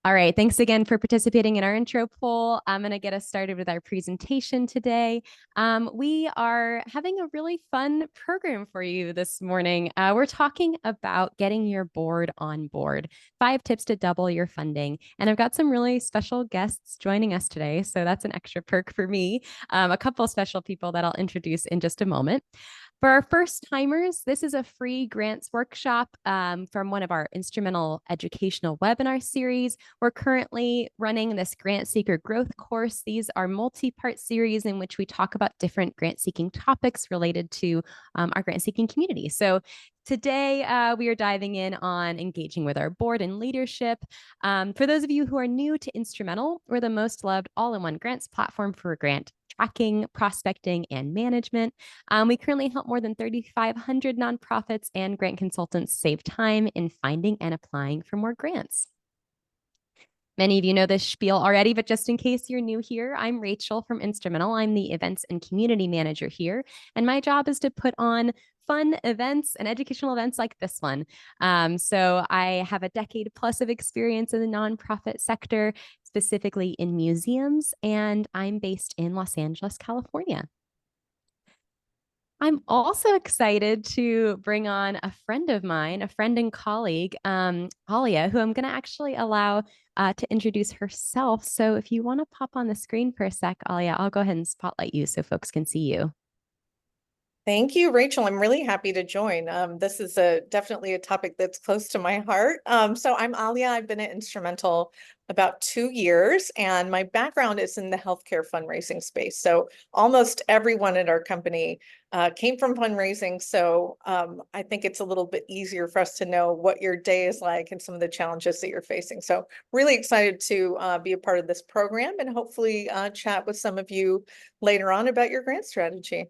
All right, thanks again for participating in our intro poll. I'm going to get us started with our presentation today. We are having a really fun program for you this morning. We're talking about getting your board on board, 5 tips to double your funding. And I've got some really special guests joining us today, so that's an extra perk for me. A couple special people that I'll introduce in just a moment. For our first timers, this is a free grants workshop from one of our instrumental educational webinar series. We're currently running this grant seeker growth course. These are multi-part series in which we talk about different grant seeking topics related to our grant seeking community. So today, we are diving in on engaging with our board and leadership. For those of you who are new to Instrumental, we're the most loved all-in-one grants platform for grant tracking, prospecting, and management. We currently help more than 3,500 nonprofits and grant consultants save time in finding and applying for more grants. Many of you know this spiel already, but just in case you're new here, I'm Rachel from Instrumental. I'm the events and community manager here, and my job is to put on fun events and educational events like this one. So I have a decade plus of experience in the nonprofit sector, specifically in museums, and I'm based in Los Angeles, California. I'm also excited to bring on a friend of mine, a friend and colleague, Alia, who I'm going to actually allow to introduce herself. So if you want to pop on the screen for a sec, Alia, I'll go ahead and spotlight you so folks can see you. Thank you, Rachel. I'm really happy to join. This is definitely a topic that's close to my heart. So I'm Alia. I've been at Instrumental about 2 years, and my background is in the healthcare fundraising space. So almost everyone at our company came from fundraising. So I think it's a little bit easier for us to know what your day is like and some of the challenges that you're facing. So really excited to be a part of this program and hopefully chat with some of you later on about your grant strategy.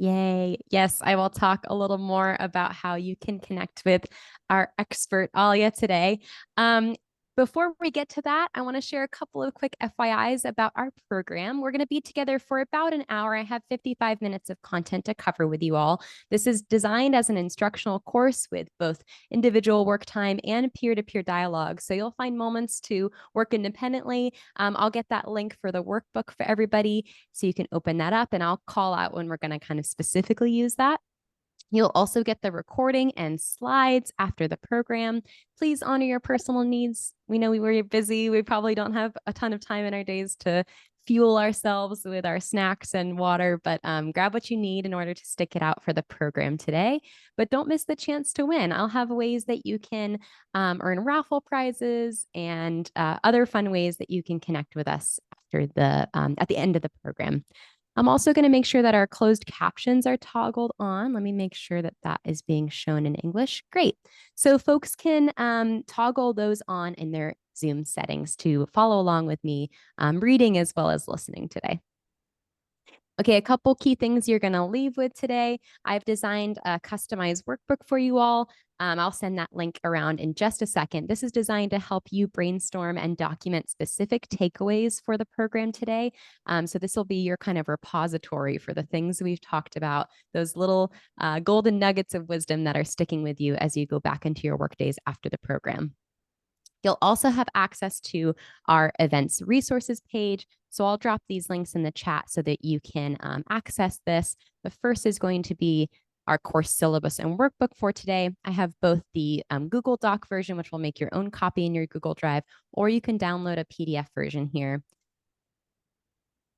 Yay. Yes, I will talk a little more about how you can connect with our expert, Alia, today. Before we get to that, I want to share a couple of quick FYIs about our program. We're going to be together for about an hour. I have 55 minutes of content to cover with you all. This is designed as an instructional course with both individual work time and peer-to-peer dialogue. So you'll find moments to work independently. I'll get that link for the workbook for everybody so you can open that up, and I'll call out when we're going to kind of specifically use that. You'll also get the recording and slides after the program. Please honor your personal needs. We know we're busy. We probably don't have a ton of time in our days to fuel ourselves with our snacks and water, but grab what you need in order to stick it out for the program today. But don't miss the chance to win. I'll have ways that you can earn raffle prizes and other fun ways that you can connect with us after at the end of the program. I'm also going to make sure that our closed captions are toggled on. Let me make sure that that is being shown in English. Great. So folks can toggle those on in their Zoom settings to follow along with me reading as well as listening today. Okay, a couple key things you're going to leave with today. I've designed a customized workbook for you all. I'll send that link around in just a second. This is designed to help you brainstorm and document specific takeaways for the program today. So this will be your kind of repository for the things we've talked about, those little golden nuggets of wisdom that are sticking with you as you go back into your workdays after the program. You'll also have access to our events resources page. So I'll drop these links in the chat so that you can access this. The first is going to be our course syllabus and workbook for today. I have both the Google Doc version, which will make your own copy in your Google Drive, or you can download a PDF version here.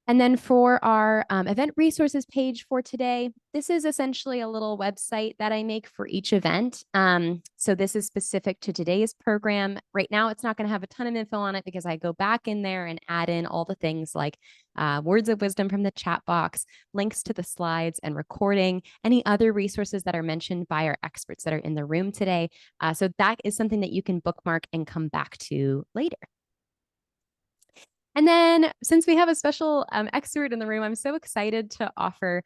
And then for our event resources page for today, this is essentially a little website that I make for each event. So this is specific to today's program. Right now, it's not going to have a ton of info on it because I go back in there and add in all the things like words of wisdom from the chat box, links to the slides and recording, any other resources that are mentioned by our experts that are in the room today. So that is something that you can bookmark and come back to later. And then since we have a special expert in the room, I'm so excited to offer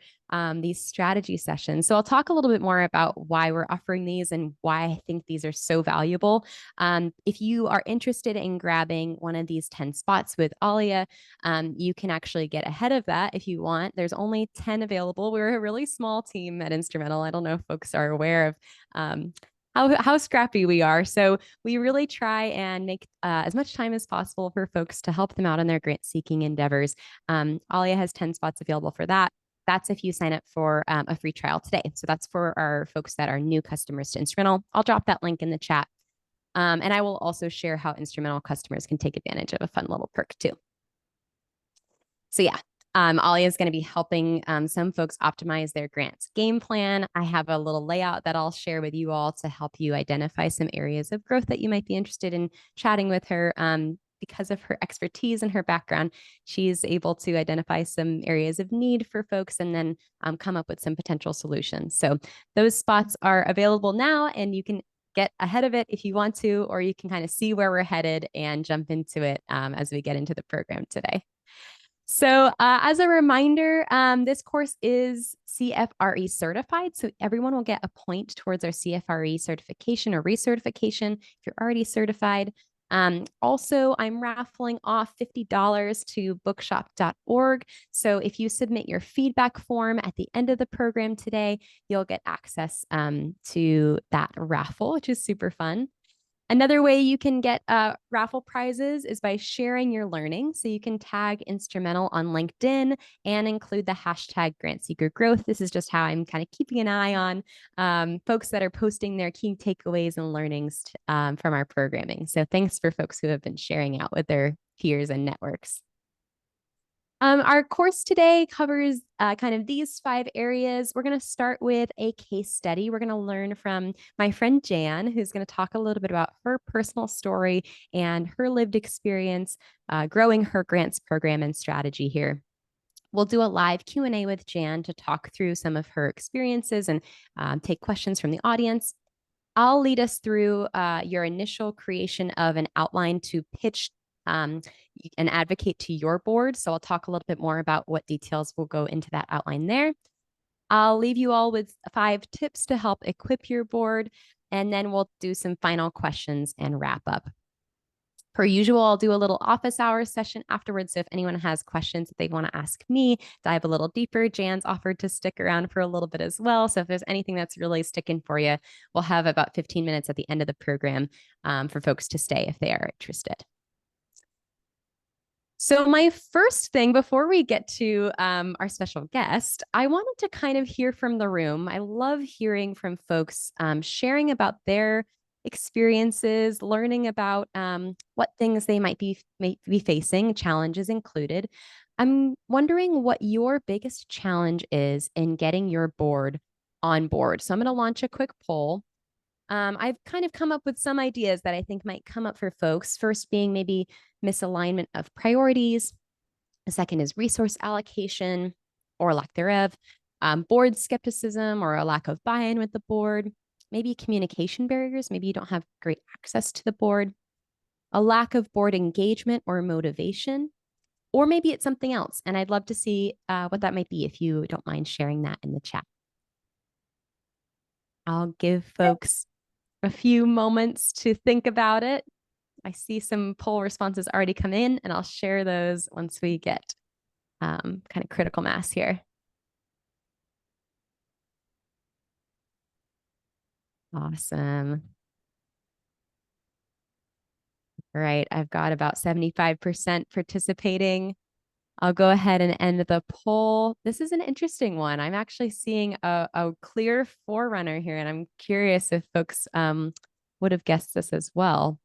these strategy sessions. So I'll talk a little bit more about why we're offering these and why I think these are so valuable. If you are interested in grabbing one of these 10 spots with Alia, you can actually get ahead of that if you want. There's only 10 available. We're a really small team at Instrumental. I don't know if folks are aware of how scrappy we are. So we really try and make as much time as possible for folks to help them out in their grant seeking endeavors. Alia has 10 spots available for that. That's if you sign up for a free trial today. So that's for our folks that are new customers to Instrumental. I'll drop that link in the chat. And I will also share how Instrumental customers can take advantage of a fun little perk too. So yeah, Alia is going to be helping some folks optimize their grants game plan. I have a little layout that I'll share with you all to help you identify some areas of growth that you might be interested in chatting with her. Because of her expertise and her background, she's able to identify some areas of need for folks and then come up with some potential solutions. So those spots are available now, and you can get ahead of it if you want to, or you can kind of see where we're headed and jump into it as we get into the program today. So as a reminder, this course is CFRE certified. So everyone will get a point towards our CFRE certification or recertification if you're already certified. Also, I'm raffling off $50 to bookshop.org. So if you submit your feedback form at the end of the program today, you'll get access to that raffle, which is super fun. Another way you can get raffle prizes is by sharing your learning. So you can tag Instrumental on LinkedIn and include the hashtag Grant Seeker Growth. This is just how I'm kind of keeping an eye on folks that are posting their key takeaways and learnings from our programming. So thanks for folks who have been sharing out with their peers and networks. Our course today covers kind of these 5 areas. We're going to start with a case study. We're going to learn from my friend Jan, who's going to talk a little bit about her personal story and her lived experience growing her grants program and strategy here. We'll do a live Q&A with Jan to talk through some of her experiences and take questions from the audience. I'll lead us through your initial creation of an outline to pitch and advocate to your board. So I'll talk a little bit more about what details will go into that outline there. I'll leave you all with 5 tips to help equip your board, and then we'll do some final questions and wrap up. Per usual, I'll do a little office hours session afterwards. So if anyone has questions that they want to ask me, dive a little deeper, Jan's offered to stick around for a little bit as well. So if there's anything that's really sticking for you, we'll have about 15 minutes at the end of the program for folks to stay if they are interested. So my first thing before we get to our special guest, I wanted to kind of hear from the room. I love hearing from folks sharing about their experiences, learning about what things they might be facing, challenges included. I'm wondering what your biggest challenge is in getting your board on board. So I'm going to launch a quick poll. I've kind of come up with some ideas that I think might come up for folks. First being maybe misalignment of priorities. The second is resource allocation or lack thereof, board skepticism or a lack of buy-in with the board, maybe communication barriers. Maybe you don't have great access to the board, a lack of board engagement or motivation, or maybe it's something else. And I'd love to see what that might be if you don't mind sharing that in the chat. I'll give folks a few moments to think about it. I see some poll responses already come in, and I'll share those once we get kind of critical mass here. Awesome. All right, I've got about 75% participating. I'll go ahead and end the poll. This is an interesting one. I'm actually seeing a clear forerunner here, and I'm curious if folks would have guessed this as well.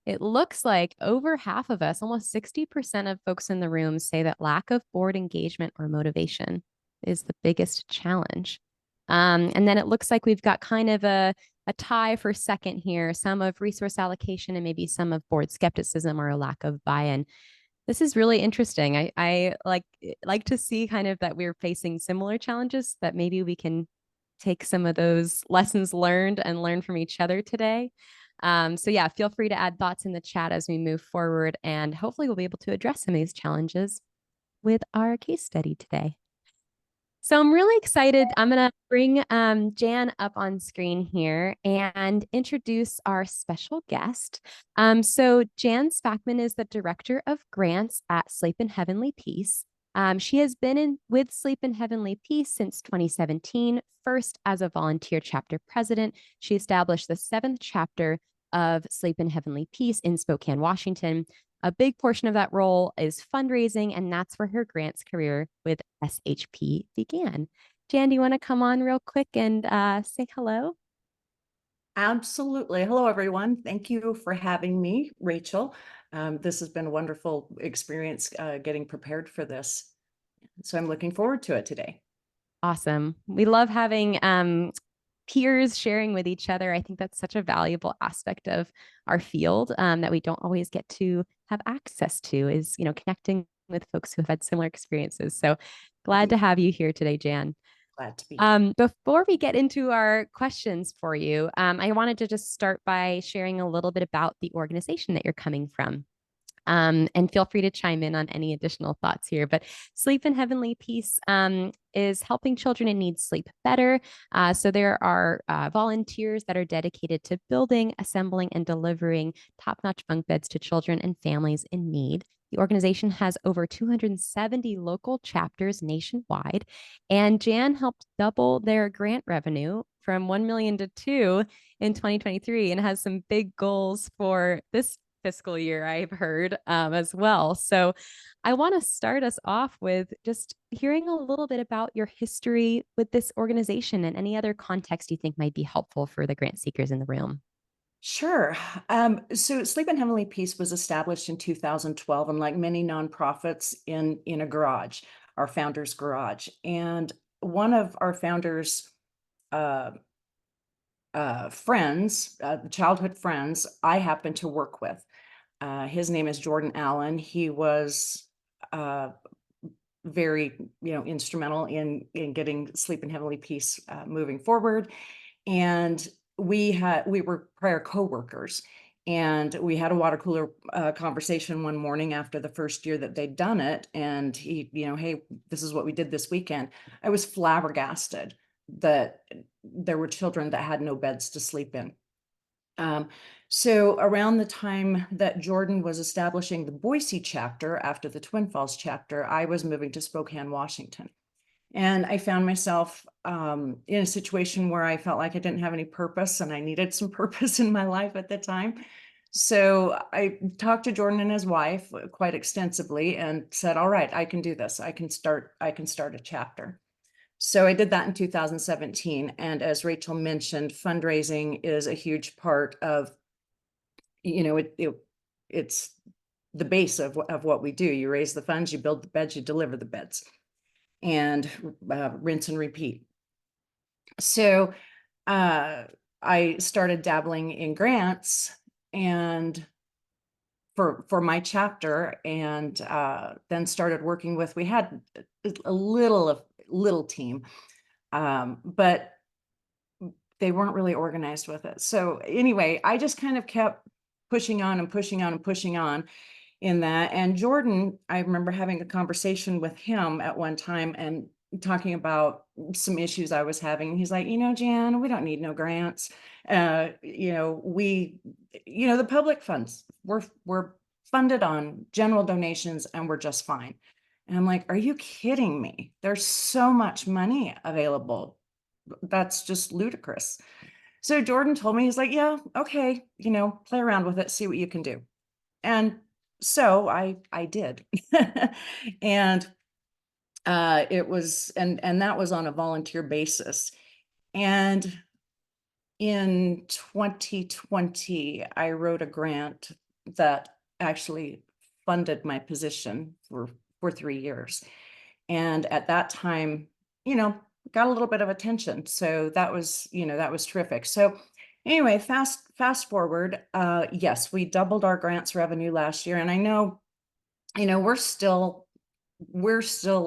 It looks like over half of us, almost 60% of folks in the room say that lack of board engagement or motivation is the biggest challenge. And then it looks like we've got kind of a tie for second here, some of resource allocation and maybe some of board skepticism or a lack of buy-in. This is really interesting. I like to see kind of that we're facing similar challenges, that maybe we can take some of those lessons learned and learn from each other today. So yeah, feel free to add thoughts in the chat as we move forward, and hopefully we'll be able to address some of these challenges with our case study today. So I'm really excited. I'm going to bring Jan up on screen here and introduce our special guest. So Jan Spackman is the Director of Grants at Sleep in Heavenly Peace. She has been in with Sleep in Heavenly Peace since 2017, first as a volunteer chapter president. She established the 7th chapter of Sleep in Heavenly Peace in Spokane, Washington. A big portion of that role is fundraising, and that's where her grants career with SHP began. Jan, do you want to come on real quick and say hello? Absolutely. Hello, everyone. Thank you for having me, Rachel. This has been a wonderful experience getting prepared for this. So I'm looking forward to it today. Awesome. We love having peers sharing with each other. I think that's such a valuable aspect of our field that we don't always get to have access to is, connecting with folks who have had similar experiences. So glad to have you here today, Jan. Glad to be here. Before we get into our questions for you, I wanted to just start by sharing a little bit about the organization that you're coming from. And feel free to chime in on any additional thoughts here. But Sleep in Heavenly Peace is helping children in need sleep better. So there are volunteers that are dedicated to building, assembling, and delivering top-notch bunk beds to children and families in need. The organization has over 270 local chapters nationwide, and Jan helped double their grant revenue from 1 million to 2 in 2023 and has some big goals for this fiscal year, I've heard as well. So I want to start us off with just hearing a little bit about your history with this organization and any other context you think might be helpful for the grant seekers in the room. Sure. So Sleep in Heavenly Peace was established in 2012, and like many nonprofits in a garage, our founder's garage. And one of our founders' friends, childhood friends, I happen to work with. His name is Jordan Allen. He was very, instrumental in getting Sleep in Heavenly Peace moving forward. And we were prior coworkers, and we had a water cooler conversation one morning after the first year that they'd done it. And he, hey, this is what we did this weekend. I was flabbergasted that there were children that had no beds to sleep in. So around the time that Jordan was establishing the Boise chapter after the Twin Falls chapter, I was moving to Spokane, Washington. And I found myself in a situation where I felt like I didn't have any purpose, and I needed some purpose in my life at the time. So I talked to Jordan and his wife quite extensively and said, all right, I can do this. I can start a chapter. So I did that in 2017. And as Rachel mentioned, fundraising is a huge part of, it's the base of what we do. You raise the funds, you build the beds, you deliver the beds, and rinse and repeat. So I started dabbling in grants and for my chapter, and then started working with, we had a little team, but they weren't really organized with it. So anyway, I just kind of kept pushing on and pushing on and pushing on in that. And Jordan, I remember having a conversation with him at one time and talking about some issues I was having. He's like, Jan, we don't need no grants. The public funds, we're funded on general donations and we're just fine. And I'm like, are you kidding me? There's so much money available. That's just ludicrous. So Jordan told me, he's like, yeah, okay, play around with it, see what you can do. And so I did. And it was, and that was on a volunteer basis. And in 2020, I wrote a grant that actually funded my position for 3 years. And at that time, got a little bit of attention. So that was terrific. So anyway, fast forward, yes, we doubled our grants revenue last year. And I know, we're still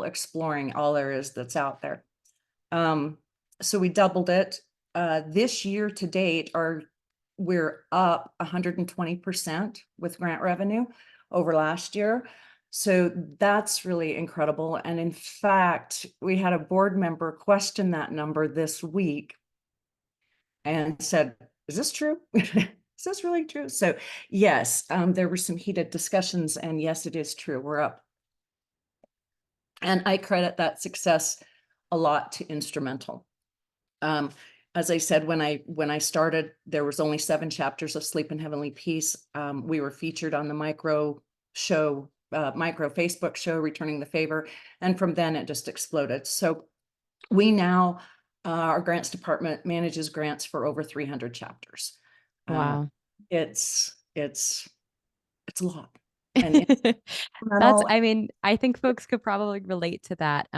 exploring all there is that's out there. So we doubled it. This year to date, we're up 120% with grant revenue over last year. So that's really incredible. And in fact, we had a board member question that number this week and said, is this true? Is this really true? So yes, there were some heated discussions, and yes, it is true. We're up. And I credit that success a lot to Instrumental. As I said, when I started, there was only 7 chapters of Sleep in Heavenly Peace. We were featured on the Micro Facebook show, Returning the Favor. And from then it just exploded. So we now, our grants department manages grants for over 300 chapters. Wow. It's a lot. And That's, Instrumental, I mean, I think folks could probably relate to that.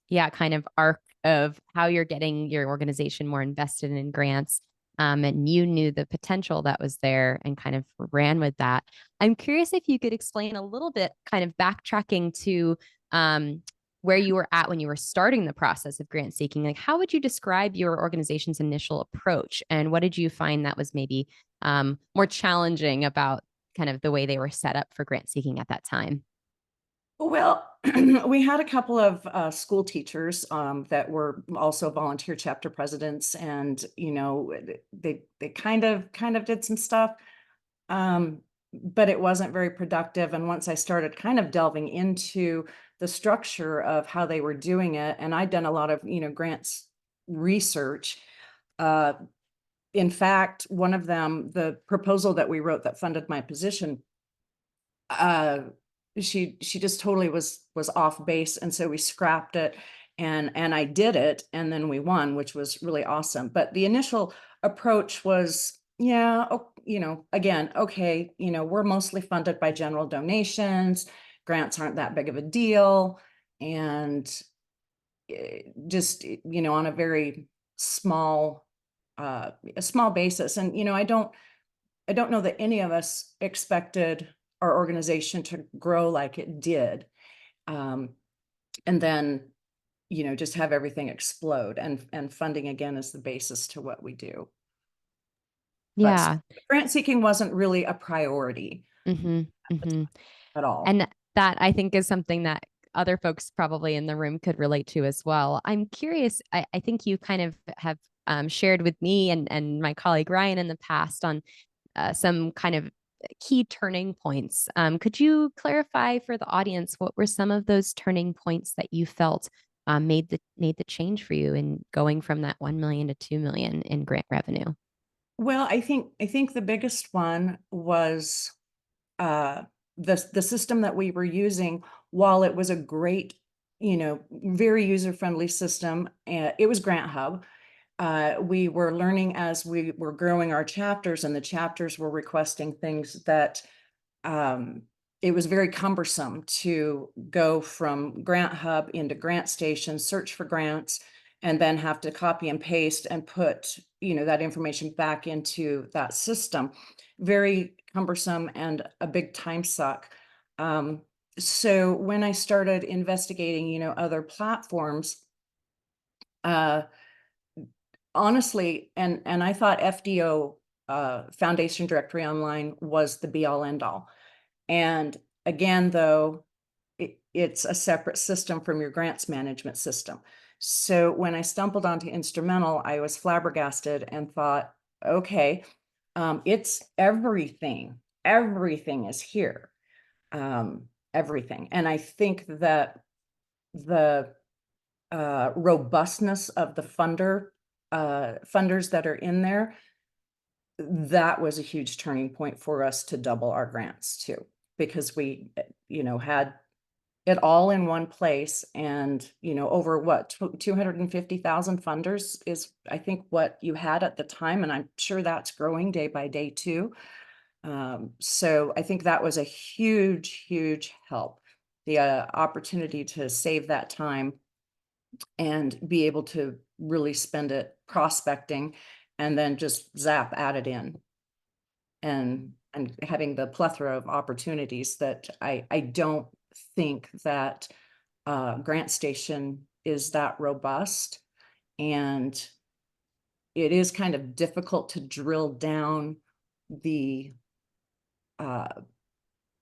Yeah, kind of arc of how you're getting your organization more invested in grants. And you knew the potential that was there and kind of ran with that. I'm curious if you could explain a little bit, kind of backtracking to where you were at when you were starting the process of grant seeking. Like, how would you describe your organization's initial approach? And what did you find that was maybe more challenging about kind of the way they were set up for grant seeking at that time? well, we had a couple of school teachers that were also volunteer chapter presidents, and they kind of did some stuff, but it wasn't very productive. And once I started kind of delving into the structure of how they were doing it, and I'd done a lot of grants research. Uh, in fact, one of them, the proposal that we wrote that funded my position, she just totally was off base, and so we scrapped it, and I did it, and then we won, which was really awesome. But the initial approach was, yeah, again, okay, we're mostly funded by general donations, grants aren't that big of a deal, and just on a very small a small basis. And I don't know that any of us expected our organization to grow like it did. And then, just have everything explode, and funding again is the basis to what we do. But Yeah. grant seeking wasn't really a priority at all. And that, I think, is something that other folks probably in the room could relate to as well. I'm curious, I think you kind of have shared with me and my colleague Ryan in the past on some kind of key turning points. Could you clarify for the audience what were some of those turning points that you felt made the change for you in going from that 1 million to 2 million in grant revenue? Well, I think the biggest one was the system that we were using. While it was a great, very user-friendly system, it was Grant Hub. We were learning as we were growing our chapters, and the chapters were requesting things that it was very cumbersome to go from Grant Hub into Grant Station, search for grants, and then have to copy and paste and put that information back into that system. Very cumbersome and a big time suck. So when I started investigating other platforms, honestly, and I thought FDO, Foundation Directory Online, was the be all end all. And again, though, it's a separate system from your grants management system. So when I stumbled onto Instrumental, I was flabbergasted and thought, okay, it's everything. Everything is here. Everything. And I think that the robustness of the funders that are in there, that was a huge turning point for us to double our grants too, because we, had it all in one place. And, over what, 250,000 funders is, I think, what you had at the time. And I'm sure that's growing day by day too. So I think that was a huge, huge help. The opportunity to save that time and be able to really spend it prospecting, and then just zap, add it in, and having the plethora of opportunities that I don't think that Grant Station is that robust, and it is kind of difficult to drill down the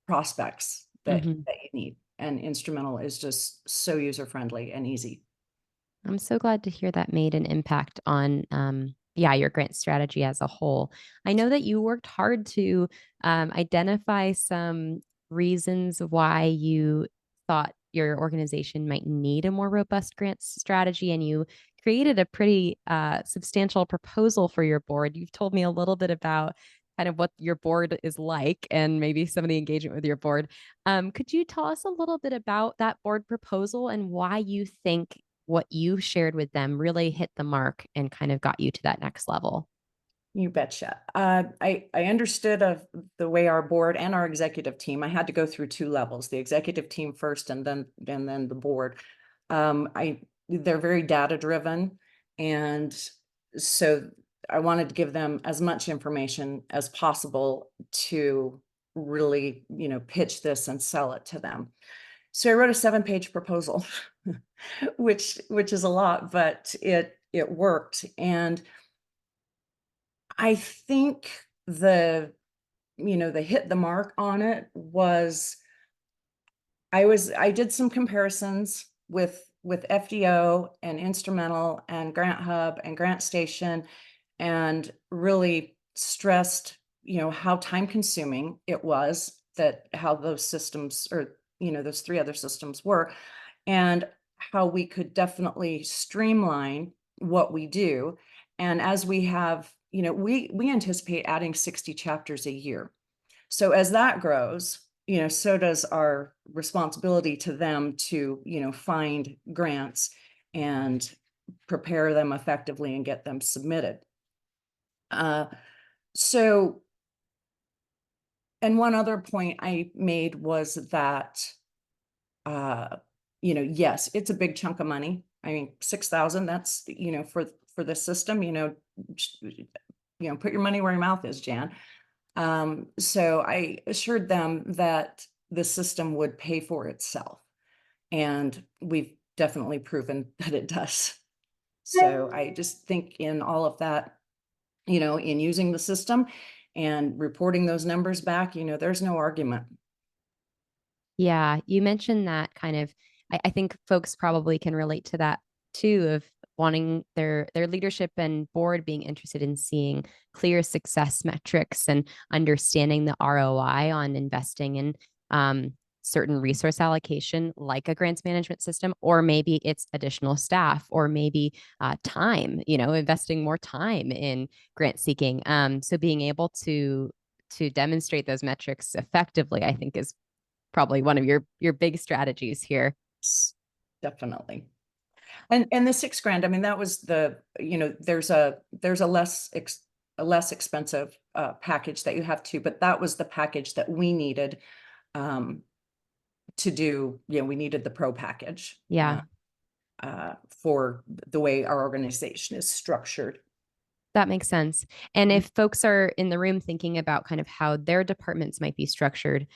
prospects that you need. And Instrumental is just so user friendly and easy. I'm so glad to hear that made an impact on, yeah, your grant strategy as a whole. I know that you worked hard to identify some reasons why you thought your organization might need a more robust grants strategy, and you created a pretty substantial proposal for your board. You've told me a little bit about kind of what your board is like and maybe some of the engagement with your board. Could you tell us a little bit about that board proposal and why you think what you shared with them really hit the mark and kind of got you to that next level? You betcha. I understood of the way our board and our executive team, I had to go through two levels, the executive team first and then the board. They're very data driven. And so I wanted to give them as much information as possible to really, pitch this and sell it to them. So I wrote a 7-page proposal, which is a lot, but it worked. And I think the hit the mark on it was I did some comparisons with FDO and Instrumental and Grant Hub and Grant Station, and really stressed, how time consuming it was, that how those systems, or those 3 other systems were, and how we could definitely streamline what we do. And as we have, we anticipate adding 60 chapters a year. So as that grows, so does our responsibility to them to, find grants and prepare them effectively and get them submitted. So, and one other point I made was that, yes, it's a big chunk of money. I mean, 6,000, that's, for the system, put your money where your mouth is, Jan. So I assured them that the system would pay for itself, and we've definitely proven that it does. So I just think in all of that, in using the system and reporting those numbers back, there's no argument. Yeah, you mentioned that kind of, I think folks probably can relate to that too, of wanting their leadership and board being interested in seeing clear success metrics and understanding the ROI on investing in certain resource allocation, like a grants management system, or maybe it's additional staff, or maybe time, investing more time in grant seeking. So being able to demonstrate those metrics effectively, I think, is probably one of your big strategies here. Definitely. And the $6,000, I mean, that was there's a less expensive package that you have to, but that was the package that we needed to do. We needed the pro package. Yeah. For the way our organization is structured. That makes sense. And if folks are in the room thinking about kind of how their departments might be structured,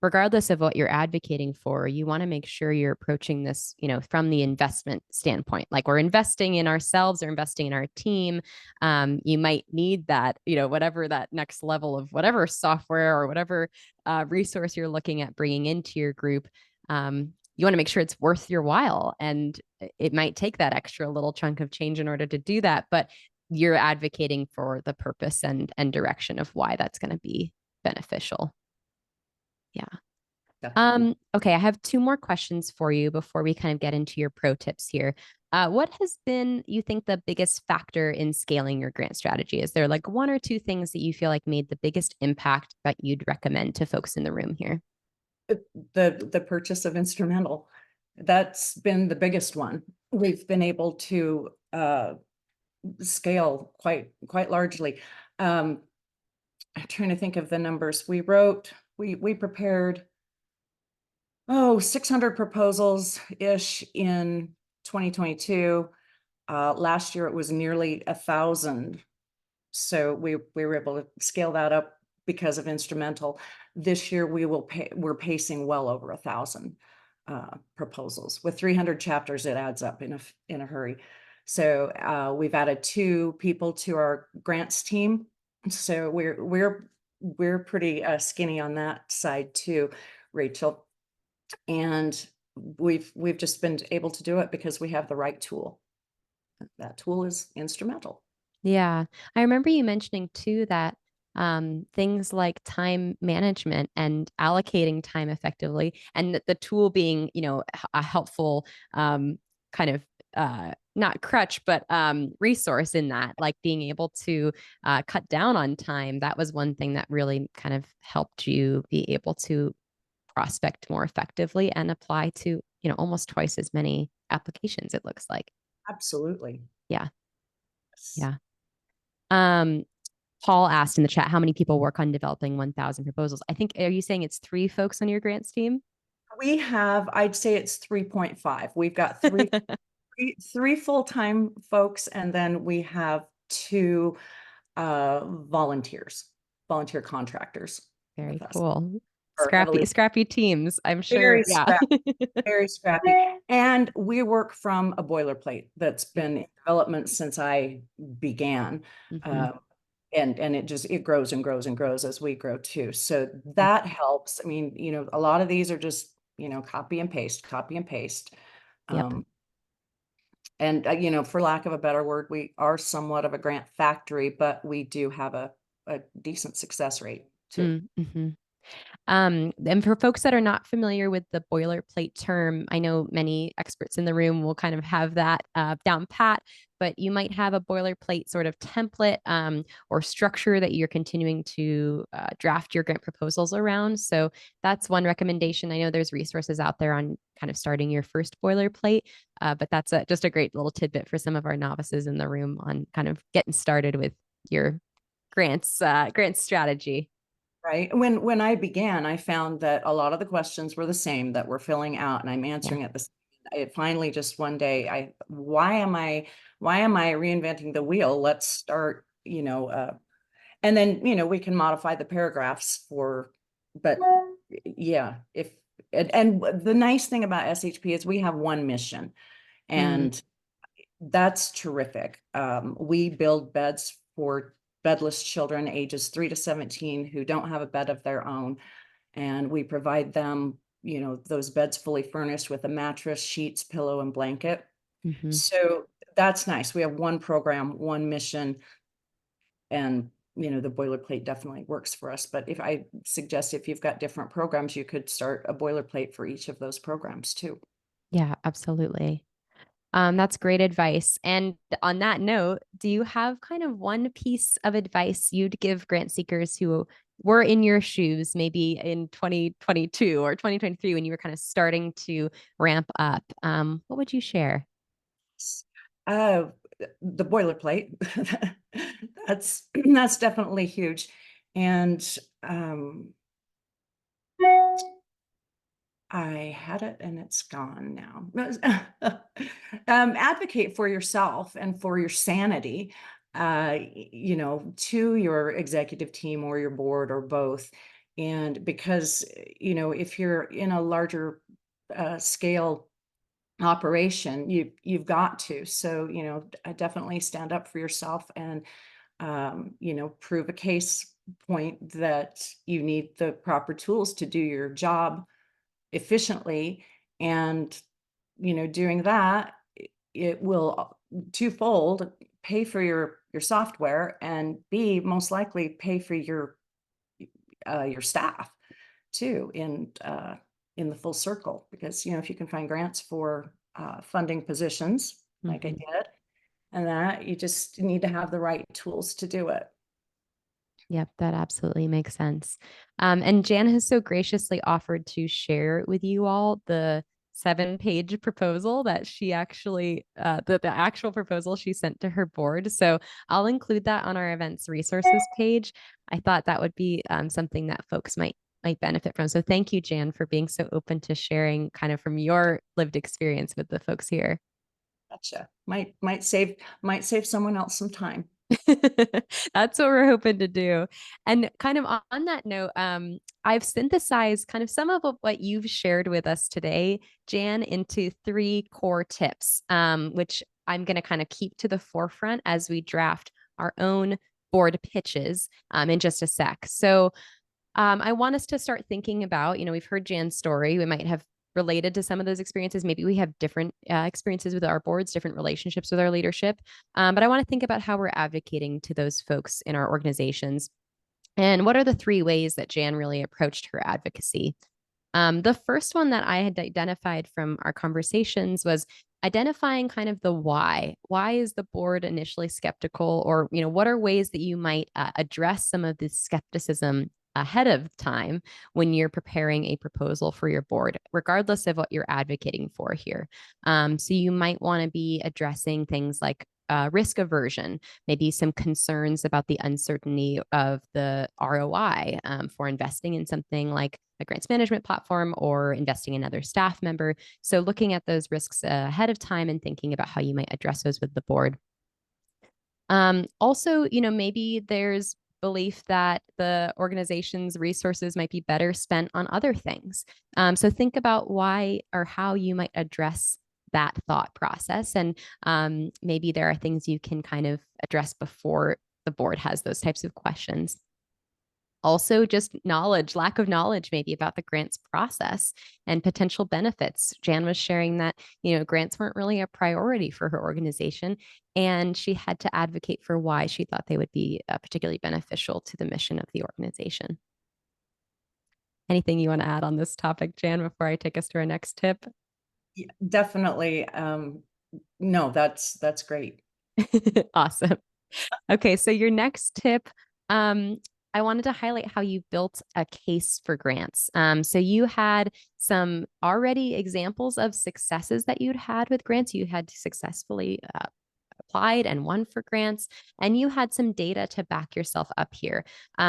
regardless of what you're advocating for, you want to make sure you're approaching this, from the investment standpoint. Like, we're investing in ourselves or investing in our team. You might need that, whatever that next level of whatever software or whatever resource you're looking at bringing into your group. You want to make sure it's worth your while. And it might take that extra little chunk of change in order to do that. But you're advocating for the purpose and direction of why that's going to be beneficial. Yeah. Okay, I have 2 more questions for you before we kind of get into your pro tips here. What has been, you think, the biggest factor in scaling your grant strategy? Is there like 1 or 2 things that you feel like made the biggest impact that you'd recommend to folks in the room here? The purchase of Instrumental. That's been the biggest one. We've been able to scale quite largely. I'm trying to think of the numbers. We prepared 600 proposals ish in 2022. Last year it was nearly 1,000. So we were able to scale that up because of Instrumental. This year we're pacing well over 1,000 proposals. With 300 chapters, it adds up in a hurry. So we've added 2 people to our grants team. So we're pretty skinny on that side too, Rachel. And we've just been able to do it because we have the right tool. That tool is Instrumental. Yeah. I remember you mentioning too that things like time management and allocating time effectively, and the tool being, a helpful kind of not crutch, but resource in that, like being able to cut down on time. That was one thing that really kind of helped you be able to prospect more effectively and apply to, almost twice as many applications, it looks like. Absolutely. Yeah. Yes. Yeah. Um, Paul asked in the chat, how many people work on developing 1,000 proposals? I think, are you saying it's 3 folks on your grants team? We have, I'd say it's 3.5. We've got three full-time folks, and then we have 2 volunteer contractors Very with us. cool. Or heavily- Scrappy teams, I'm sure. Very Yeah. very scrappy. And we work from a boilerplate that's been in development since I began. Mhm. And it grows and grows and grows as we grow too. So that helps. I mean, a lot of these are just, copy and paste, copy and paste. Yep. And, for lack of a better word, we are somewhat of a grant factory, but we do have a decent success rate too. Mm-hmm. And for folks that are not familiar with the boilerplate term, I know many experts in the room will kind of have that down pat, but you might have a boilerplate sort of template or structure that you're continuing to draft your grant proposals around. So that's one recommendation. I know there's resources out there on kind of starting your first boilerplate, but that's just a great little tidbit for some of our novices in the room on kind of getting started with your grants strategy. Right. When I began, I found that a lot of the questions were the same that we're filling out, and I'm answering it the same. It finally just one day, why am I reinventing the wheel? Let's start, and then, we can modify the paragraphs but yeah, and the nice thing about SHP is we have one mission, and that's terrific. We build beds for bedless children ages 3 to 17 who don't have a bed of their own. And we provide them, those beds fully furnished with a mattress, sheets, pillow, and blanket. Mm-hmm. So that's nice. We have one program, one mission, and the boilerplate definitely works for us. But if you've got different programs, you could start a boilerplate for each of those programs too. Yeah, absolutely. That's great advice. And on that note, do you have kind of one piece of advice you'd give grant seekers who were in your shoes, maybe in 2022 or 2023, when you were kind of starting to ramp up? What would you share? Uh, the boilerplate, that's definitely huge. And I had it and it's gone now. Advocate for yourself and for your sanity, to your executive team or your board or both. And because, if you're in a larger scale operation, you've got to. So, definitely stand up for yourself and, prove a case point that you need the proper tools to do your job efficiently. And doing that, it will twofold pay for your software, and B, most likely pay for your staff too in the full circle. Because if you can find grants for funding positions like I did, and that you just need to have the right tools to do it. Yep, that absolutely makes sense. And Jan has so graciously offered to share with you all the 7-page proposal that she actually, the actual proposal she sent to her board. So I'll include that on our events resources page. I thought that would be something that folks might benefit from. So thank you, Jan, for being so open to sharing kind of from your lived experience with the folks here. Gotcha. Might save someone else some time. That's what we're hoping to do. And kind of on that note, I've synthesized kind of some of what you've shared with us today, Jan, into 3 core tips, which I'm going to kind of keep to the forefront as we draft our own board pitches in just a sec. So I want us to start thinking about, we've heard Jan's story. We might have related to some of those experiences. Maybe we have different experiences with our boards, different relationships with our leadership. But I want to think about how we're advocating to those folks in our organizations. And what are the three ways that Jan really approached her advocacy? The first one that I had identified from our conversations was identifying kind of the why. Why is the board initially skeptical, or what are ways that you might address some of this skepticism ahead of time when you're preparing a proposal for your board, regardless of what you're advocating for here. So you might want to be addressing things like risk aversion, maybe some concerns about the uncertainty of the ROI for investing in something like a grants management platform or investing in another staff member. So looking at those risks ahead of time and thinking about how you might address those with the board. Also, maybe there's belief that the organization's resources might be better spent on other things. So think about why or how you might address that thought process. And maybe there are things you can kind of address before the board has those types of questions. Also, just lack of knowledge maybe about the grants process and potential benefits. Jan was sharing that, grants weren't really a priority for her organization, and she had to advocate for why she thought they would be particularly beneficial to the mission of the organization. Anything you want to add on this topic, Jan, before I take us to our next tip? Yeah, definitely. No, that's great. Awesome. Okay, so your next tip, I wanted to highlight how you built a case for grants. So you had some already examples of successes that you'd had with grants. You had successfully applied and won for grants, and you had some data to back yourself up here.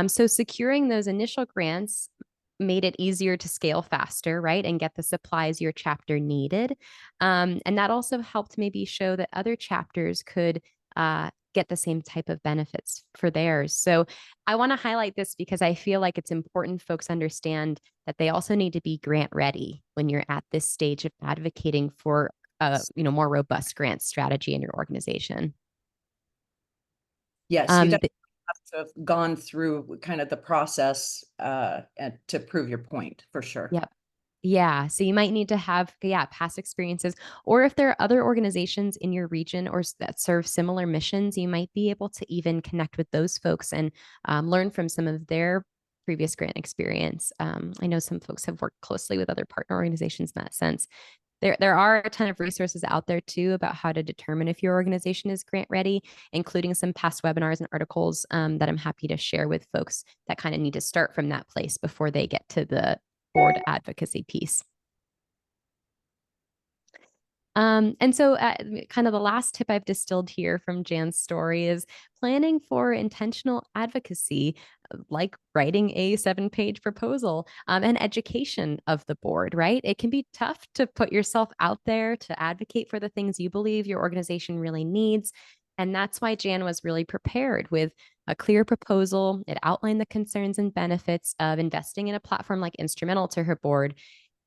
So securing those initial grants made it easier to scale faster, right? And get the supplies your chapter needed. And that also helped maybe show that other chapters could get the same type of benefits for theirs. So I want to highlight this because I feel like it's important folks understand that they also need to be grant ready when you're at this stage of advocating for a more robust grant strategy in your organization. Yes, you definitely have to have gone through kind of the process and to prove your point for sure. Yep. Yeah. So you might need to have, past experiences, or if there are other organizations in your region or that serve similar missions, you might be able to even connect with those folks and learn from some of their previous grant experience. I know some folks have worked closely with other partner organizations in that sense. There are a ton of resources out there too about how to determine if your organization is grant ready, including some past webinars and articles that I'm happy to share with folks that kind of need to start from that place before they get to the board advocacy piece. And so kind of the last tip I've distilled here from Jan's story is planning for intentional advocacy, like writing a 7-page proposal and education of the board, right? It can be tough to put yourself out there to advocate for the things you believe your organization really needs. And that's why Jan was really prepared with a clear proposal. It outlined the concerns and benefits of investing in a platform like Instrumental to her board.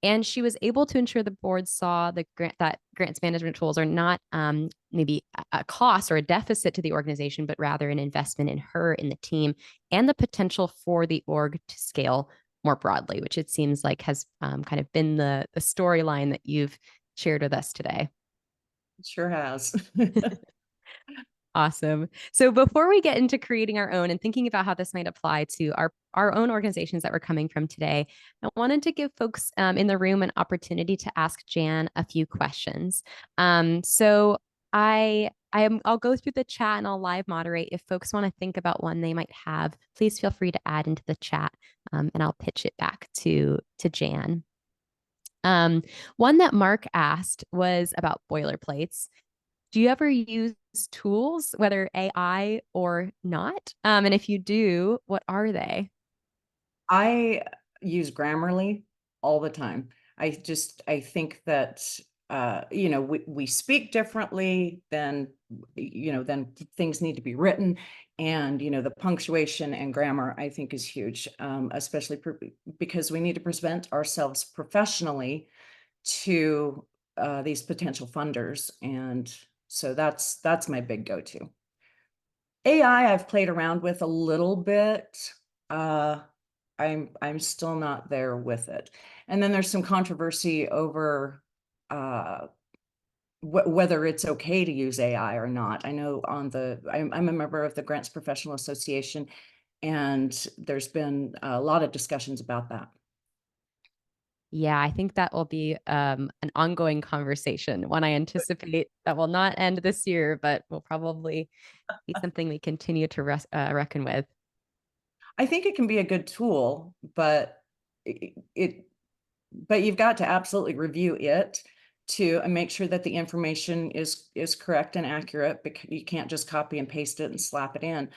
And she was able to ensure the board saw that grants management tools are not maybe a cost or a deficit to the organization, but rather an investment in her, in the team, and the potential for the org to scale more broadly, which it seems like has kind of been the storyline that you've shared with us today. It sure has. Awesome. So before we get into creating our own and thinking about how this might apply to our own organizations that we're coming from today, I wanted to give folks in the room an opportunity to ask Jan a few questions. So I'll go through the chat and I'll live moderate. If folks want to think about one they might have, please feel free to add into the chat and I'll pitch it back to Jan. One that Mark asked was about boilerplates. Do you ever use tools, whether AI or not? And if you do, what are they? I use Grammarly all the time. I think that we speak differently than things need to be written, and the punctuation and grammar I think is huge, especially because we need to present ourselves professionally to these potential funders, and so that's my big go-to. AI I've played around with a little bit. I'm still not there with it. And then there's some controversy over whether it's okay to use AI or not. I know I'm a member of the Grants Professional Association, And there's been a lot of discussions about that. Yeah, I think that will be an ongoing conversation, one I anticipate that will not end this year, but will probably be something we continue to reckon with. I think it can be a good tool, but but you've got to absolutely review it to make sure that the information is correct and accurate, because you can't just copy and paste it and slap it in.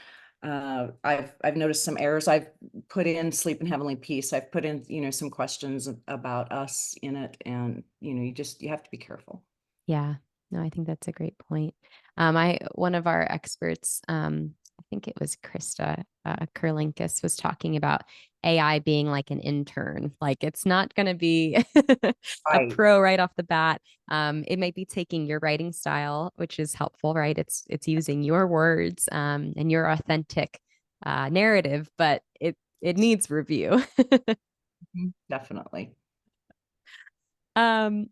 I've noticed some errors. I've put in Sleep in Heavenly Peace. I've put in, some questions about us in it, and you have to be careful. Yeah, no, I think that's a great point. One of our experts, I think it was Krista Kurlinkus, was talking about AI being like an intern. Like it's not going to be a Right. pro right off the bat. It might be taking your writing style, which is helpful, right? It's using your words and your authentic narrative, but it needs review. Definitely. Um,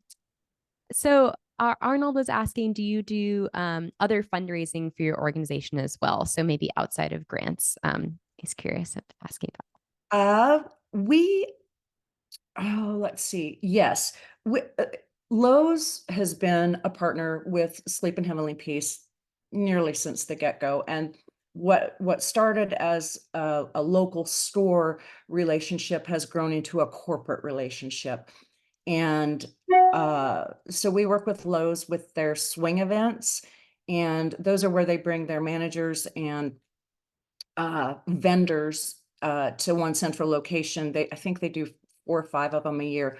So Arnold was asking, do you do other fundraising for your organization as well? So maybe outside of grants. He's curious of asking We, let's see. Yes. Lowe's has been a partner with Sleep in Heavenly Peace nearly since the get-go. And what started as a local store relationship has grown into a corporate relationship. And so we work with Lowe's with their swing events, and those are where they bring their managers and vendors to one central location. I think they do 4 or 5 of them a year.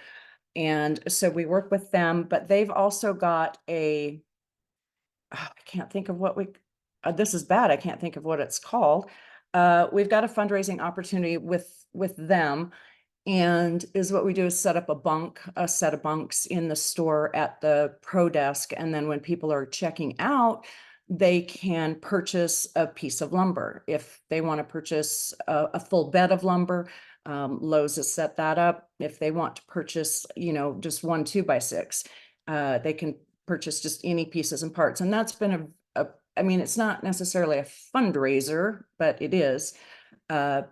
And so we work with them, but they've also got I can't think of what this is bad. I can't think of what it's called. We've got a fundraising opportunity with them, and what we do is set up a set of bunks in the store at the pro desk. And then when people are checking out, they can purchase a piece of lumber. If they want to purchase a full bed of lumber, Lowe's has set that up. If they want to purchase, just 1 2x6, they can purchase just any pieces and parts. And that's been I mean, it's not necessarily a fundraiser, but it is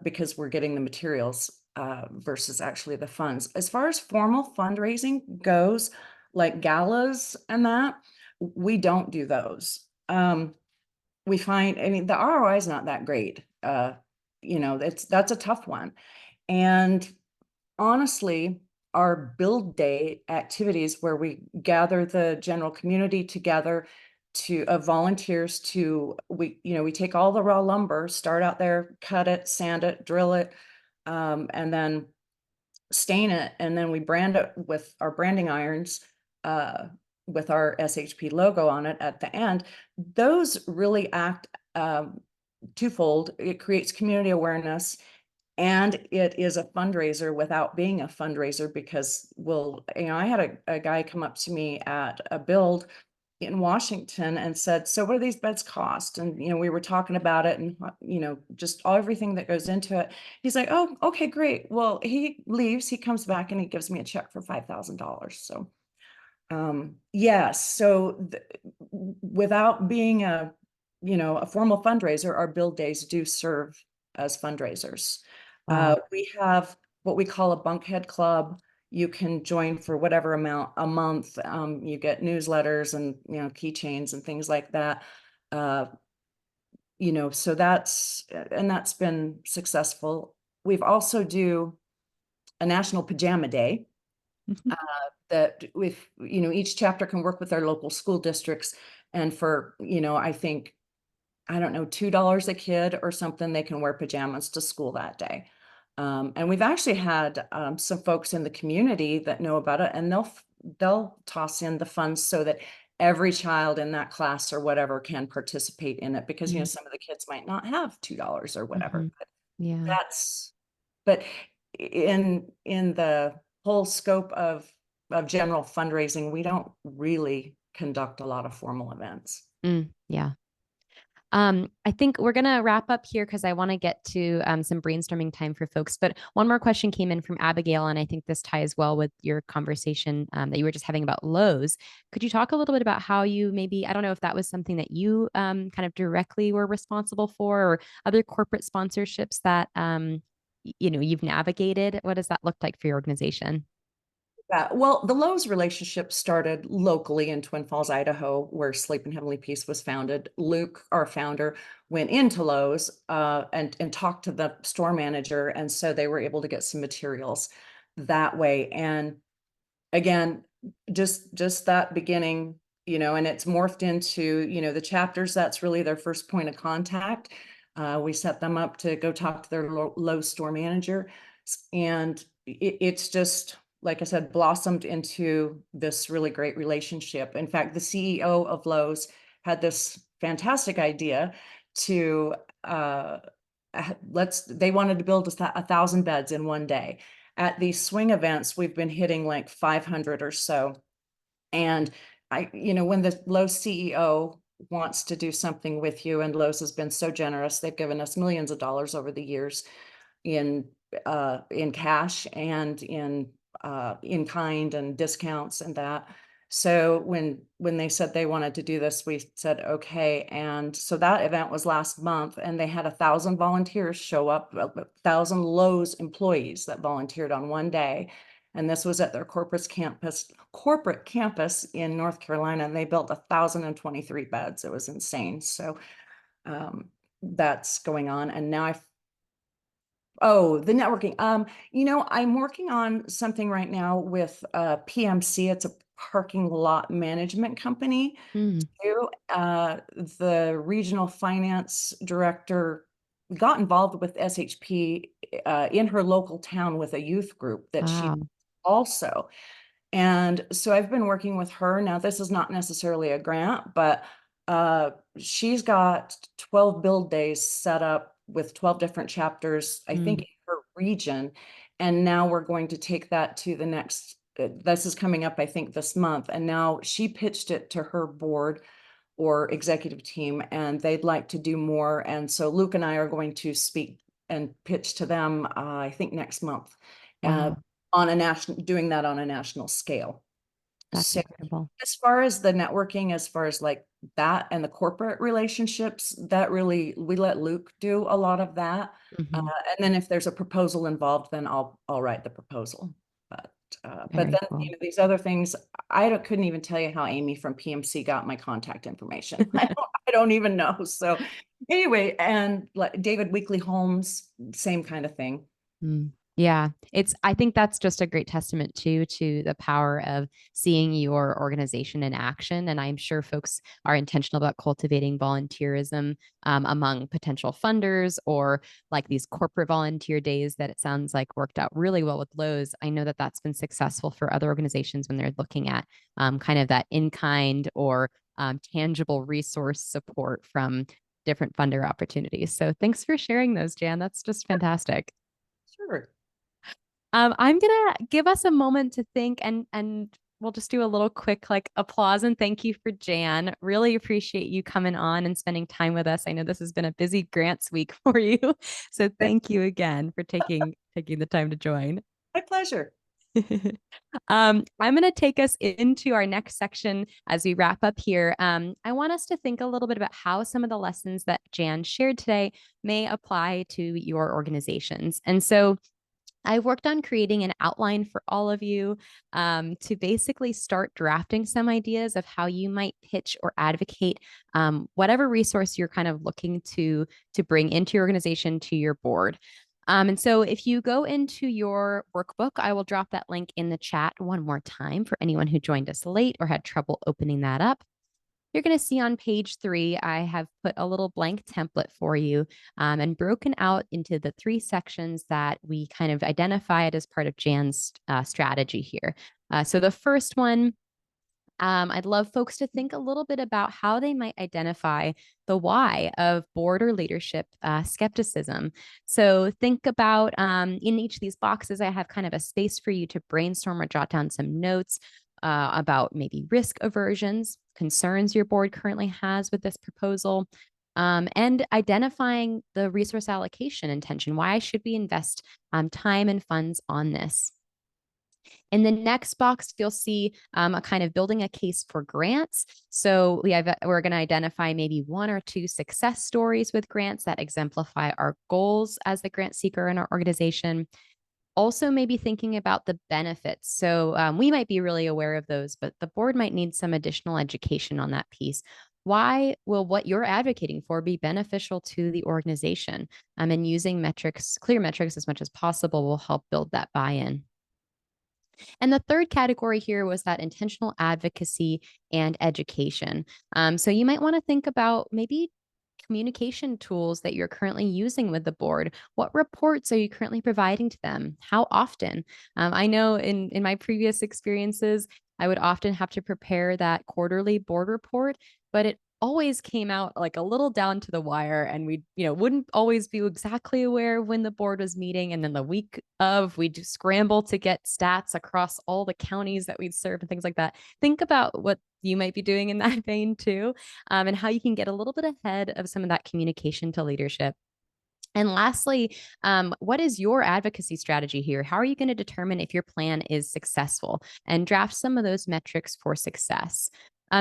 because we're getting the materials versus actually the funds. As far as formal fundraising goes, like galas and that, we don't do those. We find, I mean, the ROI is not that great. That's a tough one. And honestly, our build day activities where we gather the general community together volunteers we take all the raw lumber, start out there, cut it, sand it, drill it, and then stain it, and then we brand it with our branding irons, with our SHP logo on it at the end. Those really act twofold. It creates community awareness, and it is a fundraiser without being a fundraiser, because I had a guy come up to me at a build in Washington and said, "So what do these beds cost?" And, we were talking about it, and, just everything that goes into it. He's like, "Oh, okay, great." Well, he leaves, he comes back and he gives me a check for $5,000. So, yes. So without being a formal fundraiser, our build days do serve as fundraisers. Wow. We have what we call a bunkhead club. You can join for whatever amount a month. You get newsletters and keychains and things like that. So that's been successful. We've also do a National Pajama Day that each chapter can work with their local school districts, and for I think, I don't know, $2 a kid or something, they can wear pajamas to school that day. And we've actually had some folks in the community that know about it, and they'll toss in the funds so that every child in that class or whatever can participate in it, because some of the kids might not have $2 or whatever. But Yeah. but in the whole scope of general fundraising, we don't really conduct a lot of formal events. Yeah. I think we're going to wrap up here because I want to get to some brainstorming time for folks. But one more question came in from Abigail, and I think this ties well with your conversation that you were just having about Lowe's. Could you talk a little bit about how you maybe, I don't know if that was something that you kind of directly were responsible for, or other corporate sponsorships that you've navigated? What does that look like for your organization? Yeah, well, the Lowe's relationship started locally in Twin Falls, Idaho, where Sleep in Heavenly Peace was founded. Luke, our founder, went into Lowe's and talked to the store manager, and so they were able to get some materials that way. And again, just that beginning, and it's morphed into, the chapters. That's really their first point of contact. We set them up to go talk to their Lowe's store manager, and it's just, like I said, blossomed into this really great relationship. In fact, the CEO of Lowe's had this fantastic idea to they wanted to build 1,000 beds in one day. At these swing events, we've been hitting like 500 or so. And when the Lowe's CEO wants to do something with you, and Lowe's has been so generous, they've given us millions of dollars over the years in cash and in kind and discounts and that. So when they said they wanted to do this, we said, okay. And so that event was last month, and they had 1,000 volunteers show up, 1,000 Lowe's employees that volunteered on one day. And this was at their corporate campus in North Carolina, and they built 1,023 beds. It was insane. So that's going on. And now the networking. I'm working on something right now with PMC. It's a parking lot management company. Mm. Too. The regional finance director got involved with SHP in her local town with a youth group that she Wow. also. And so I've been working with her. Now, this is not necessarily a grant, but she's got 12 build days set up with 12 different chapters, I think, in her region. And now we're going to take that to the next, this is coming up, I think, this month. And now she pitched it to her board or executive team, and they'd like to do more. And so Luke and I are going to speak and pitch to them, I think, next month. Wow. Doing that on a national scale. That's So incredible. as far as the networking, as far as like that and the corporate relationships, that really, we let Luke do a lot of that. Mhm. And then if there's a proposal involved, then I'll write the proposal. But Very then, cool. these other things, couldn't even tell you how Amy from PMC got my contact information. I don't even know. So anyway, and like David Weekly Holmes, same kind of thing. Yeah, I think that's just a great testament to the power of seeing your organization in action. And I'm sure folks are intentional about cultivating volunteerism among potential funders, or like these corporate volunteer days that it sounds like worked out really well with Lowe's. I know that that's been successful for other organizations when they're looking at kind of that in-kind or tangible resource support from different funder opportunities. So thanks for sharing those, Jan. That's just fantastic. Sure. I'm gonna give us a moment to think, and we'll just do a little quick like applause and thank you for Jan. Really appreciate you coming on and spending time with us. I know this has been a busy grants week for you, so thank you again for taking the time to join. My pleasure. I'm going to take us into our next section as we wrap up here. I want us to think a little bit about how some of the lessons that Jan shared today may apply to your organizations. And so I've worked on creating an outline for all of you to basically start drafting some ideas of how you might pitch or advocate whatever resource you're kind of looking to bring into your organization to your board. And so if you go into your workbook, I will drop that link in the chat one more time for anyone who joined us late or had trouble opening that up. You're going to see on page 3, I have put a little blank template for you and broken out into the 3 sections that we kind of identified as part of Jan's strategy here. So the first one, I'd love folks to think a little bit about how they might identify the why of board or leadership skepticism. So think about in each of these boxes, I have kind of a space for you to brainstorm or jot down some notes about maybe risk aversions, concerns your board currently has with this proposal, and identifying the resource allocation intention. Why should we invest time and funds on this? In the next box, you'll see a kind of building a case for grants. So we're going to identify maybe 1 or 2 success stories with grants that exemplify our goals as the grant seeker in our organization. Also, maybe thinking about the benefits. So we might be really aware of those, but the board might need some additional education on that piece. Why will what you're advocating for be beneficial to the organization? And using metrics, clear metrics as much as possible will help build that buy-in. And the third category here was that intentional advocacy and education. So you might want to think about maybe communication tools that you're currently using with the board. What reports are you currently providing to them? How often? I know in my previous experiences, I would often have to prepare that quarterly board report, but it always came out like a little down to the wire, and we wouldn't always be exactly aware when the board was meeting, and then the week of we'd scramble to get stats across all the counties that we'd serve and things like that. Think about what you might be doing in that vein too, and how you can get a little bit ahead of some of that communication to leadership. And lastly, what is your advocacy strategy here? How are you going to determine if your plan is successful, and draft some of those metrics for success?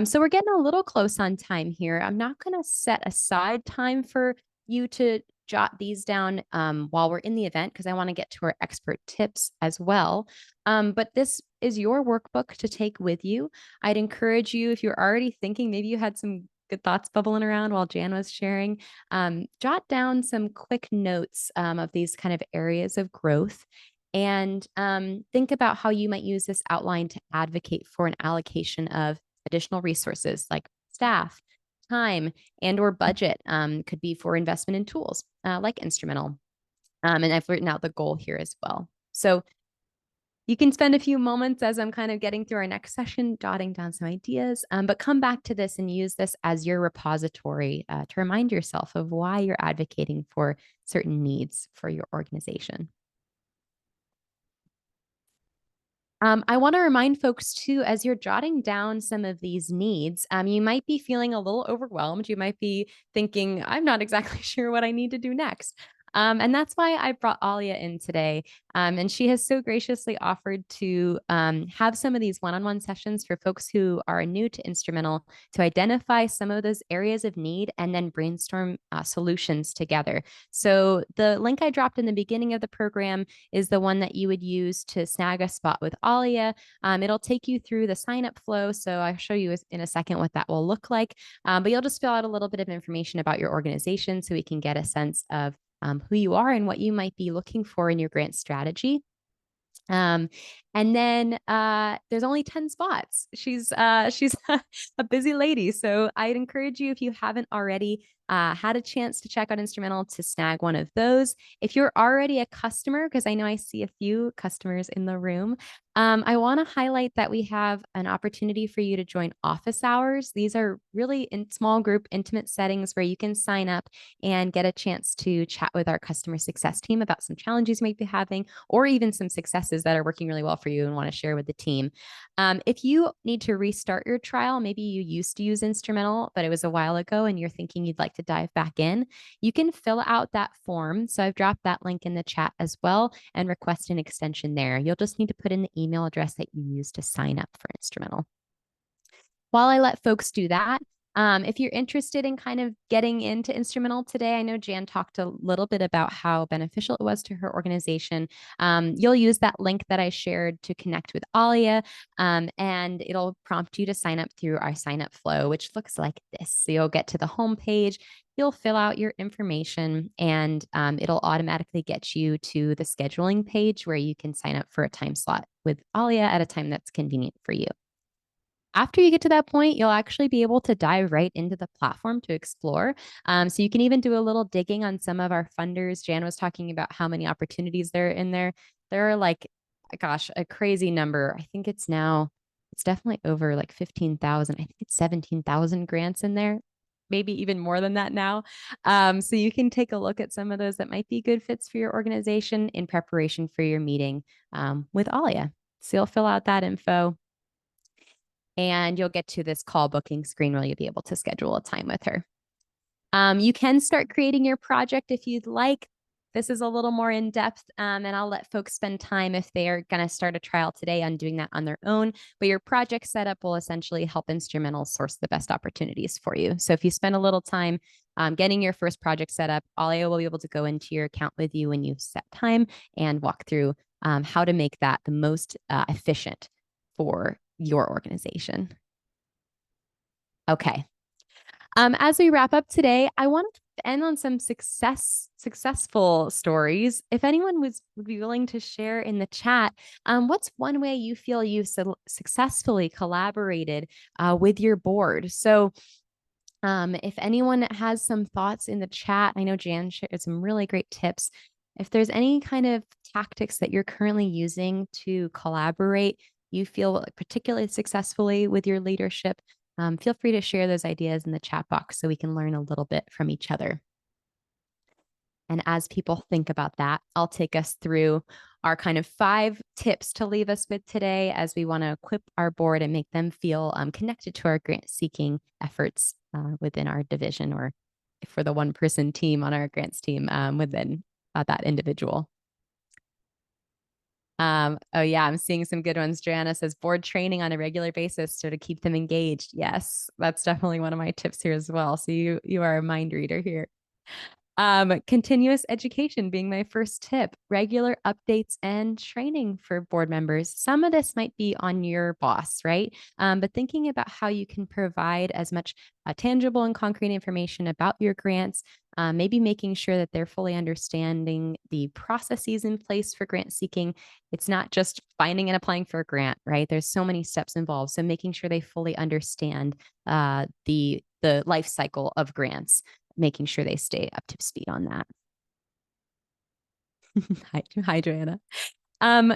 So we're getting a little close on time here. I'm not going to set aside time for you to jot these down while we're in the event, because I want to get to our expert tips as well. But this is your workbook to take with you. I'd encourage you, if you're already thinking, maybe you had some good thoughts bubbling around while Jan was sharing, jot down some quick notes of these kind of areas of growth, and think about how you might use this outline to advocate for an allocation of additional resources like staff, time, and or budget. Could be for investment in tools like Instrumental. And I've written out the goal here as well. So you can spend a few moments as I'm kind of getting through our next session, jotting down some ideas, but come back to this and use this as your repository to remind yourself of why you're advocating for certain needs for your organization. I want to remind folks too, as you're jotting down some of these needs, you might be feeling a little overwhelmed. You might be thinking, I'm not exactly sure what I need to do next. And that's why I brought Alia in today. And she has so graciously offered to have some of these one-on-one sessions for folks who are new to Instrumental, to identify some of those areas of need and then brainstorm solutions together. So the link I dropped in the beginning of the program is the one that you would use to snag a spot with Alia. It'll take you through the sign-up flow. So I'll show you in a second what that will look like. But you'll just fill out a little bit of information about your organization so we can get a sense of who you are and what you might be looking for in your grant strategy. And then there's only 10 spots. She's a busy lady. So I'd encourage you, if you haven't already had a chance to check out Instrumental, to snag one of those. If you're already a customer, because I know I see a few customers in the room, I want to highlight that we have an opportunity for you to join office hours. These are really in small group, intimate settings where you can sign up and get a chance to chat with our customer success team about some challenges you might be having, or even some successes that are working really well for you and want to share with the team. If you need to restart your trial, maybe you used to use Instrumental, but it was a while ago and you're thinking you'd like to dive back in, you can fill out that form. So I've dropped that link in the chat as well, and request an extension there. You'll just need to put in the email address that you used to sign up for Instrumental. While I let folks do that, if you're interested in kind of getting into Instrumental today, I know Jan talked a little bit about how beneficial it was to her organization. You'll use that link that I shared to connect with Alia, and it'll prompt you to sign up through our sign up flow, which looks like this. So you'll get to the home page, you'll fill out your information, and it'll automatically get you to the scheduling page where you can sign up for a time slot with Alia at a time that's convenient for you. After you get to that point, you'll actually be able to dive right into the platform to explore. So you can even do a little digging on some of our funders. Jan was talking about how many opportunities there are in there. There are like, gosh, a crazy number. I think it's definitely over like 15,000. I think it's 17,000 grants in there, maybe even more than that now. So you can take a look at some of those that might be good fits for your organization in preparation for your meeting with Alia. So you'll fill out that info, and you'll get to this call booking screen where you'll be able to schedule a time with her. You can start creating your project if you'd like. This is a little more in depth, and I'll let folks spend time if they are going to start a trial today on doing that on their own. But your project setup will essentially help Instrumental source the best opportunities for you. So if you spend a little time getting your first project set up, Alia will be able to go into your account with you when you set time and walk through how to make that the most efficient for your organization. Okay. As we wrap up today, I want to end on some successful stories. If anyone would be willing to share in the chat, what's one way you feel you successfully collaborated with your board? So if anyone has some thoughts in the chat, I know Jan shared some really great tips. If there's any kind of tactics that you're currently using to collaborate, you feel particularly successfully with your leadership, feel free to share those ideas in the chat box so we can learn a little bit from each other. And as people think about that, I'll take us through our kind of 5 tips to leave us with today as we want to equip our board and make them feel connected to our grant seeking efforts within our division, or for the one-person team on our grants team within that individual. Oh yeah, I'm seeing some good ones. Joanna says board training on a regular basis so to keep them engaged. Yes, that's definitely one of my tips here as well. So you are a mind reader here. Continuous education being my first tip, regular updates and training for board members. Some of this might be on your boss, right? But thinking about how you can provide as much tangible and concrete information about your grants, maybe making sure that they're fully understanding the processes in place for grant seeking. It's not just finding and applying for a grant, right? There's so many steps involved. So making sure they fully understand the life cycle of grants, making sure they stay up to speed on that. Hi, Joanna.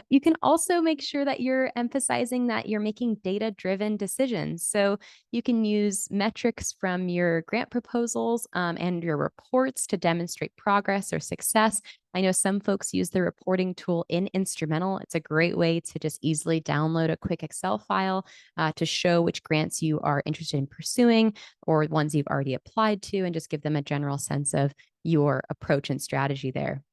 You can also make sure that you're emphasizing that you're making data-driven decisions. So you can use metrics from your grant proposals and your reports to demonstrate progress or success. I know some folks use the reporting tool in Instrumental. It's a great way to just easily download a quick Excel file to show which grants you are interested in pursuing or ones you've already applied to, and just give them a general sense of your approach and strategy there.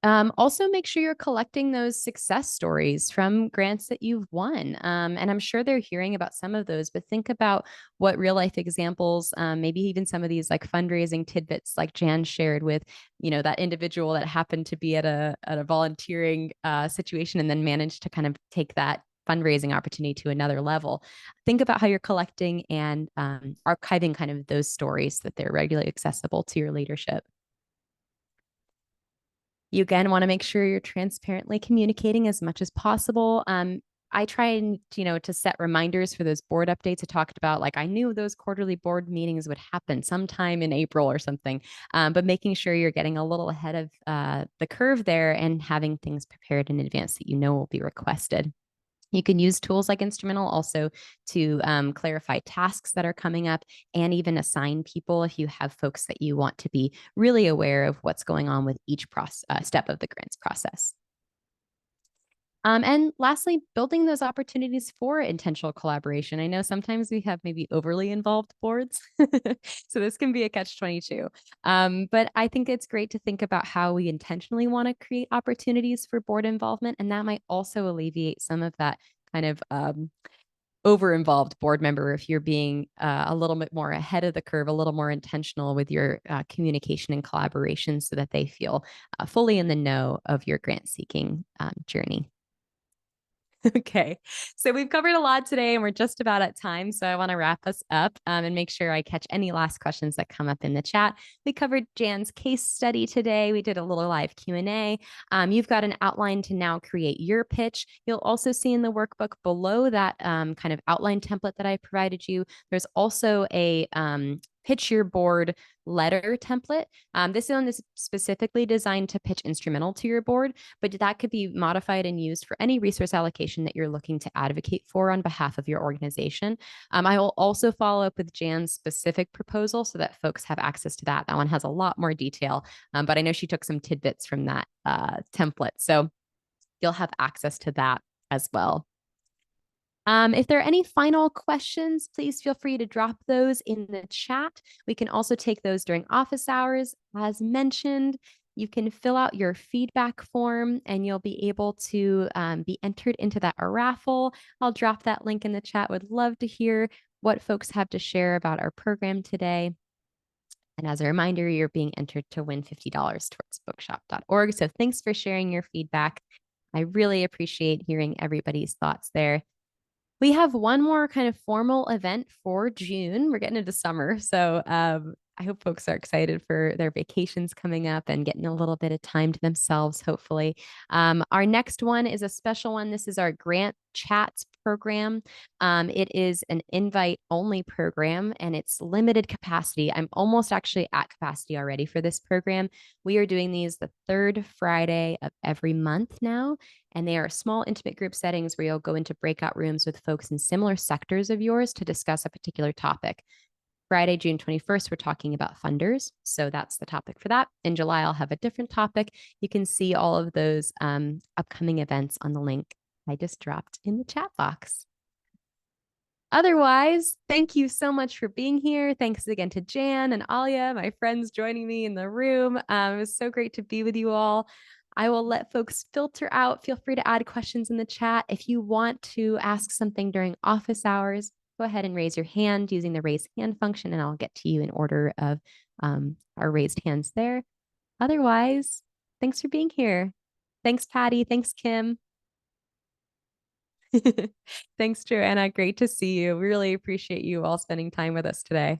Also, make sure you're collecting those success stories from grants that you've won. And I'm sure they're hearing about some of those, but think about what real life examples, maybe even some of these like fundraising tidbits like Jan shared with, that individual that happened to be at a volunteering situation and then managed to kind of take that fundraising opportunity to another level. Think about how you're collecting and archiving kind of those stories so that they're regularly accessible to your leadership. You again want to make sure you're transparently communicating as much as possible. I try and, to set reminders for those board updates. I talked about, like, I knew those quarterly board meetings would happen sometime in April or something, but making sure you're getting a little ahead of the curve there and having things prepared in advance that will be requested. You can use tools like Instrumental also to clarify tasks that are coming up and even assign people if you have folks that you want to be really aware of what's going on with each step of the grants process. And lastly, building those opportunities for intentional collaboration. I know sometimes we have maybe overly involved boards, so this can be a catch-22. But I think it's great to think about how we intentionally want to create opportunities for board involvement, and that might also alleviate some of that kind of over-involved board member if you're being a little bit more ahead of the curve, a little more intentional with your communication and collaboration so that they feel fully in the know of your grant-seeking journey. Okay, so we've covered a lot today and we're just about at time. So I want to wrap us up and make sure I catch any last questions that come up in the chat. We covered Jan's case study today. We did a little live Q&A. You've got an outline to now create your pitch. You'll also see in the workbook below that kind of outline template that I provided you, there's also a pitch your board letter template. This one is specifically designed to pitch Instrumental to your board, but that could be modified and used for any resource allocation that you're looking to advocate for on behalf of your organization. I will also follow up with Jan's specific proposal so that folks have access to that. That one has a lot more detail, but I know she took some tidbits from that template. So you'll have access to that as well. If there are any final questions, please feel free to drop those in the chat. We can also take those during office hours. As mentioned, you can fill out your feedback form and you'll be able to be entered into that raffle. I'll drop that link in the chat. Would love to hear what folks have to share about our program today. And as a reminder, you're being entered to win $50 towards bookshop.org. So thanks for sharing your feedback. I really appreciate hearing everybody's thoughts there. We have one more kind of formal event for June. We're getting into summer. So I hope folks are excited for their vacations coming up and getting a little bit of time to themselves, hopefully. Our next one is a special one. This is our Grant Chats program. It is an invite-only program and it's limited capacity. I'm almost actually at capacity already for this program. We are doing these the third Friday of every month now. And they are small, intimate group settings where you'll go into breakout rooms with folks in similar sectors of yours to discuss a particular topic. Friday, June 21st, we're talking about funders. So that's the topic for that. In July, I'll have a different topic. You can see all of those upcoming events on the link I just dropped in the chat box. Otherwise, thank you so much for being here. Thanks again to Jan and Alia, my friends joining me in the room. It was so great to be with you all. I will let folks filter out. Feel free to add questions in the chat. If you want to ask something during office hours, go ahead and raise your hand using the raise hand function, and I'll get to you in order of our raised hands there. Otherwise, thanks for being here. Thanks, Patty. Thanks, Kim. Thanks, Joanna. Great to see you. Really appreciate you all spending time with us today.